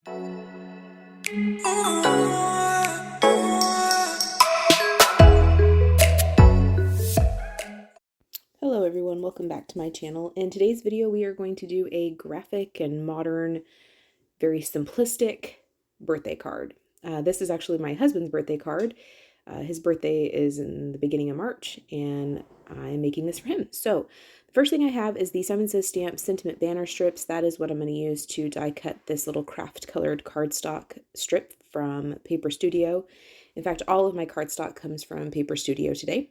Hello everyone, welcome back to my channel. In today's video we are going to do a graphic and modern, very simplistic birthday card. This is actually my husband's birthday card. His birthday is in the beginning of March and I'm making this for him. So the first thing I have is the Simon Says Stamp Sentiment Banner strips. That is what I'm going to use to die cut this little craft colored cardstock strip from Paper Studio. In fact, all of my cardstock comes from Paper Studio today.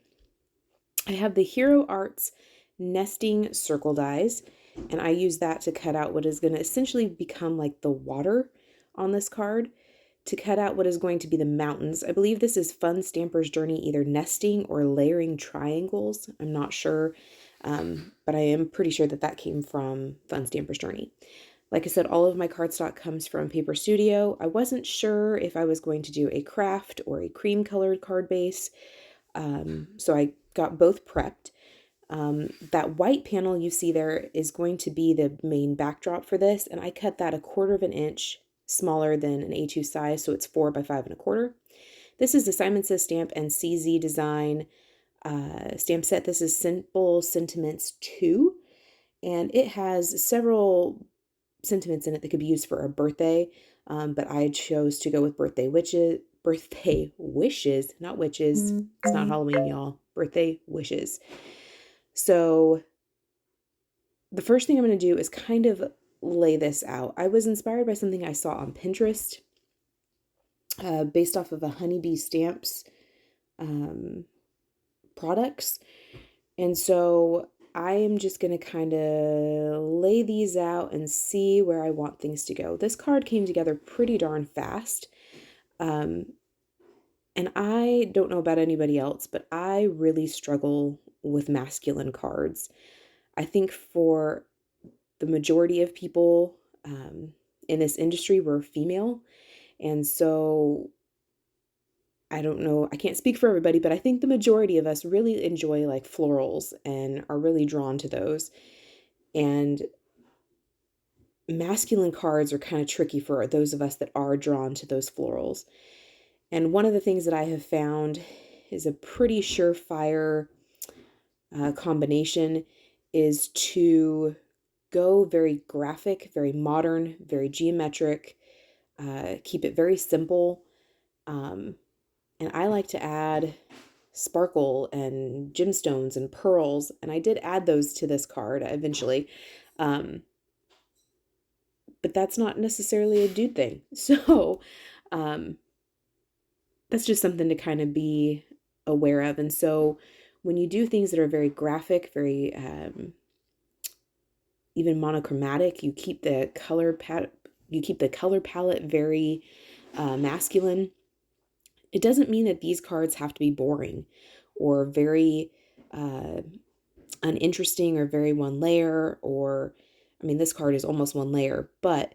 I have the Hero Arts nesting circle dies, and I use that to cut out what is going to essentially become like the water on this card, to cut out what is going to be the mountains. I believe this is Fun Stamper's Journey, either nesting or layering triangles. I'm not sure, but I am pretty sure that that came from Fun Stamper's Journey. Like I said, all of my cardstock comes from Paper Studio. I wasn't sure if I was going to do a craft or a cream colored card base, so I got both prepped. That white panel you see there is going to be the main backdrop for this, and I cut that 1/4 of an inch smaller than an A2 size, so it's 4 by 5 1/4. This is the Simon Says Stamp and CZ Design stamp set. This is Simple Sentiments 2, and it has several sentiments in it that could be used for a birthday, but I chose to go with birthday wishes, not witches. It's not Halloween, y'all. Birthday wishes. So the first thing I'm going to do is kind of lay this out. I was inspired by something I saw on Pinterest, based off of a Honeybee Stamps products. And so I am just going to kind of lay these out and see where I want things to go. This card came together pretty darn fast. And I don't know about anybody else, but I really struggle with masculine cards. I think for the majority of people in this industry, we're female. And so I don't know, I can't speak for everybody, but I think the majority of us really enjoy like florals and are really drawn to those. And masculine cards are kind of tricky for those of us that are drawn to those florals. And one of the things that I have found is a pretty surefire combination is to go very graphic, very modern, very geometric, keep it very simple. And I like to add sparkle and gemstones and pearls, and I did add those to this card eventually. But that's not necessarily a dude thing. So that's just something to kind of be aware of. And so when you do things that are very graphic, very even monochromatic, you keep the color palette very masculine. It doesn't mean that these cards have to be boring or very uninteresting or very one layer, or I mean this card is almost one layer, but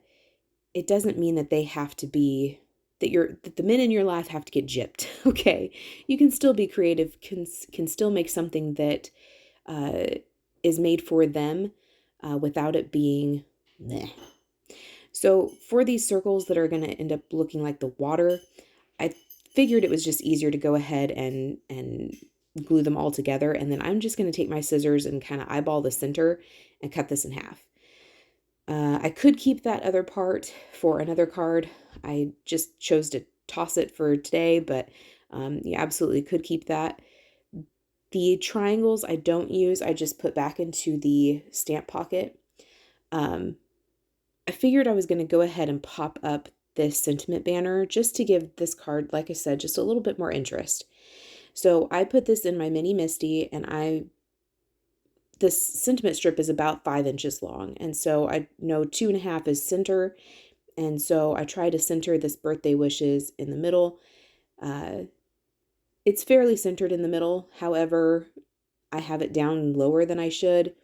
it doesn't mean that they have to be that the men in your life have to get gypped. Okay, you can still be creative, can still make something that is made for them without it being meh. So for these circles that are going to end up looking like the water, I figured it was just easier to go ahead and glue them all together, and then I'm just going to take my scissors and kind of eyeball the center and cut this in half. I could keep that other part for another card. I just chose to toss it for today, but you absolutely could keep that. The triangles I don't use, I just put back into the stamp pocket. I figured I was going to go ahead and pop up this sentiment banner just to give this card, like I said, just a little bit more interest. So I put this in my mini Misty, and this sentiment strip is about 5 inches long. And so I know 2.5 is center. And so I try to center this birthday wishes in the middle. It's fairly centered in the middle. However, I have it down lower than I should.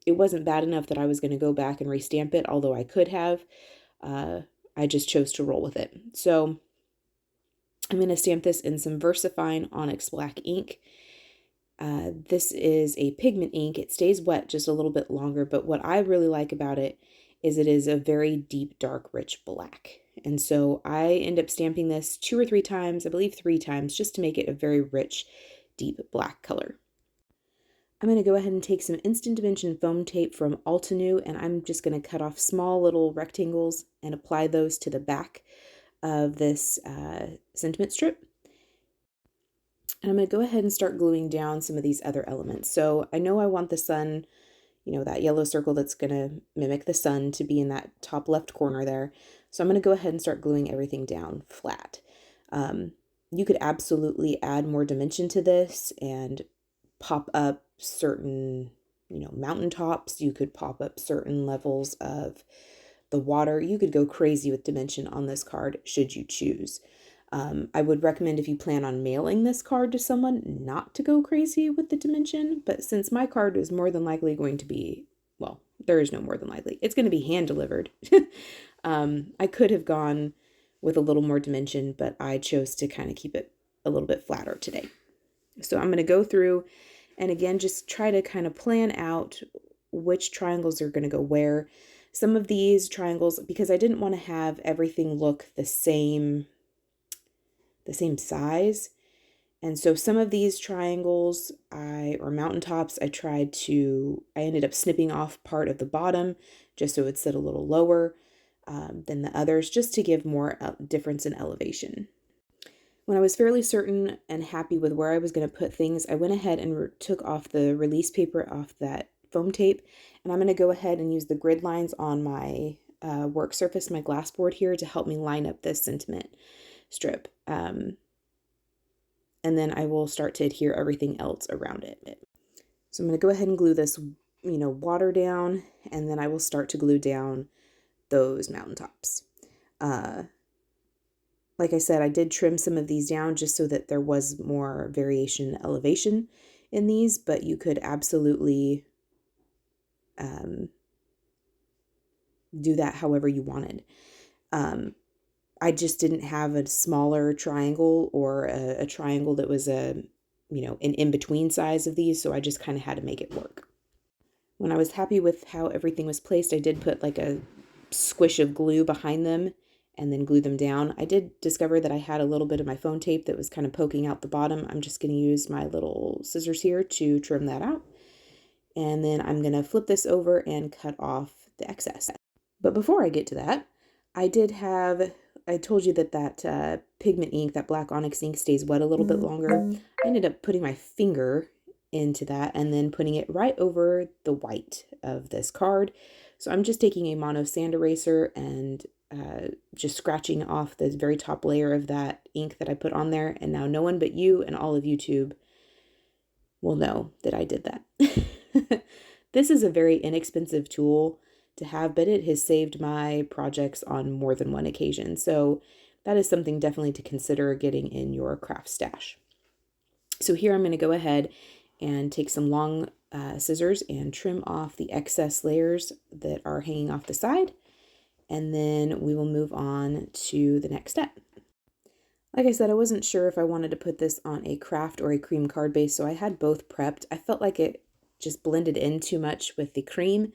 It wasn't bad enough that I was going to go back and restamp it, although I could have. I just chose to roll with it. So I'm going to stamp this in some Versafine ONYX Black ink. This is a pigment ink. It stays wet just a little bit longer, but what I really like about it is it is a very deep, dark, rich black. And so I end up stamping this 2 or 3 times, I believe 3 times, just to make it a very rich, deep black color. I'm going to go ahead and take some Instant Dimension foam tape from Altenew, and I'm just going to cut off small little rectangles and apply those to the back of this sentiment strip. And I'm going to go ahead and start gluing down some of these other elements. So I know I want the sun, you know, that yellow circle that's going to mimic the sun to be in that top left corner there. So I'm going to go ahead and start gluing everything down flat. You could absolutely add more dimension to this and pop up certain, you know, mountaintops. You could pop up certain levels of the water. You could go crazy with dimension on this card should you choose. I would recommend, if you plan on mailing this card to someone, not to go crazy with the dimension, but since my card is more than likely going to be, well, there is no more than likely, it's going to be hand delivered. I could have gone with a little more dimension, but I chose to kind of keep it a little bit flatter today. So I'm going to go through and again, just try to kind of plan out which triangles are going to go where. Some of these triangles, because I didn't want to have everything look the same size. And so some of these triangles or mountaintops, I ended up snipping off part of the bottom just so it would sit a little lower than the others, just to give more difference in elevation. When I was fairly certain and happy with where I was going to put things, I went ahead and took off the release paper off that foam tape, and I'm going to go ahead and use the grid lines on my work surface, my glass board here, to help me line up this sentiment strip. And then I will start to adhere everything else around it. So I'm going to go ahead and glue this, you know, water down, and then I will start to glue down those mountaintops. Like I said, I did trim some of these down just so that there was more variation in elevation in these, but you could absolutely do that however you wanted. I just didn't have a smaller triangle or a triangle that was an in-between size of these, so I just kind of had to make it work. When I was happy with how everything was placed, I did put like a squish of glue behind them and then glue them down. I did discover that I had a little bit of my foam tape that was kind of poking out the bottom. I'm just going to use my little scissors here to trim that out. And then I'm going to flip this over and cut off the excess. But before I get to that, I told you that pigment ink, that black onyx ink, stays wet a little bit longer. I ended up putting my finger into that and then putting it right over the white of this card. So I'm just taking a mono sand eraser and just scratching off the very top layer of that ink that I put on there. And now no one but you and all of YouTube will know that I did that. This is a very inexpensive tool to have, but it has saved my projects on more than one occasion. So that is something definitely to consider getting in your craft stash. So here I'm going to go ahead and take some long scissors and trim off the excess layers that are hanging off the side. And then we will move on to the next step. Like I said, I wasn't sure if I wanted to put this on a craft or a cream card base, so I had both prepped. I felt like it just blended in too much with the cream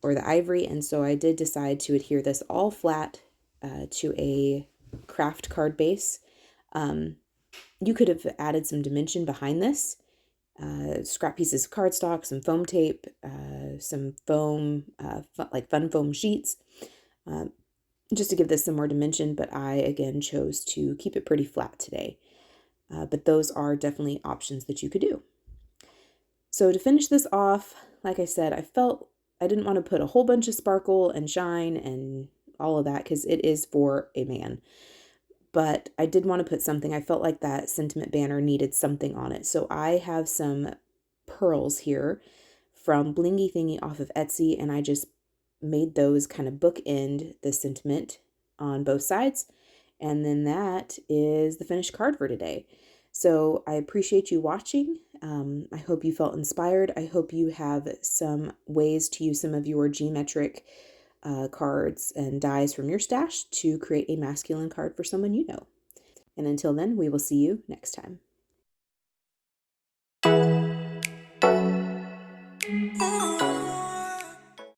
or the ivory, and so I did decide to adhere this all flat to a craft card base. You could have added some dimension behind this, scrap pieces of cardstock, some foam tape, some foam, like fun foam sheets, just to give this some more dimension, but I, again, chose to keep it pretty flat today. But those are definitely options that you could do. So to finish this off, like I said, I felt I didn't want to put a whole bunch of sparkle and shine and all of that because it is for a man. But I did want to put something. I felt like that sentiment banner needed something on it. So I have some pearls here from BLINGEE THINGEE off of Etsy, and I just made those kind of bookend the sentiment on both sides. And then that is the finished card for today. So I appreciate you watching. I hope you felt inspired. I hope you have some ways to use some of your geometric cards and dies from your stash to create a masculine card for someone you know. And until then, we will see you next time.